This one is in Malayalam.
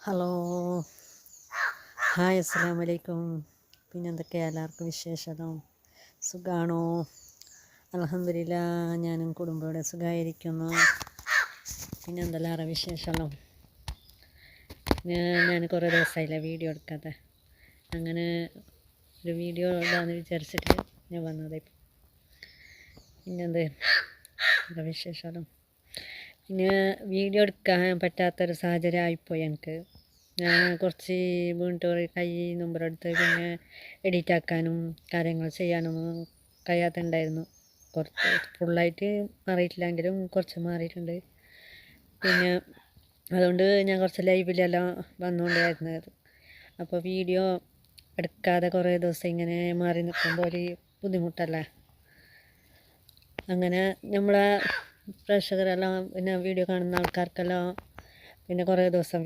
ഹലോ, ഹായ്, അസ്സലാമു അലൈക്കും. പിന്നെ എന്തൊക്കെയാണ് എല്ലാവർക്കും വിശേഷമോ? സുഖമാണോ? അൽഹംദുലില്ലാ, ഞാനും കുടുംബത്തോടെ സുഖമായിരിക്കുന്നു. പിന്നെ എന്തെല്ലാം വിശേഷമോ? ഞാൻ കുറേ ദിവസമായില്ല വീഡിയോ എടുക്കാതെ. അങ്ങനെ ഒരു വീഡിയോ ഇടാമെന്ന് വിചാരിച്ചിട്ട് ഞാൻ വന്നത്. പിന്നെന്ത് വിശേഷമോ? പിന്നെ വീഡിയോ എടുക്കാൻ പറ്റാത്തൊരു സാഹചര്യം ആയിപ്പോയി എനിക്ക്. ഞാൻ കുറച്ച് വീണിട്ട് കൈ നമ്പറെടുത്ത് പിന്നെ എഡിറ്റ് ആക്കാനും കാര്യങ്ങൾ ചെയ്യാനും കഴിയാത്തുണ്ടായിരുന്നു. കുറച്ച് ഫുള്ളായിട്ട് മാറിയിട്ടില്ലെങ്കിലും കുറച്ച് മാറിയിട്ടുണ്ട്. പിന്നെ അതുകൊണ്ട് ഞാൻ കുറച്ച് ലൈവിലെല്ലാം വന്നുകൊണ്ടായിരുന്നത്. അപ്പോൾ വീഡിയോ എടുക്കാതെ കുറേ ദിവസം ഇങ്ങനെ മാറി നിൽക്കുമ്പോൾ ഒരു ബുദ്ധിമുട്ടല്ലേ. അങ്ങനെ നമ്മളെ പ്രേക്ഷകരെല്ലാം പിന്നെ വീഡിയോ കാണുന്ന ആൾക്കാർക്കെല്ലാം പിന്നെ കുറേ ദിവസം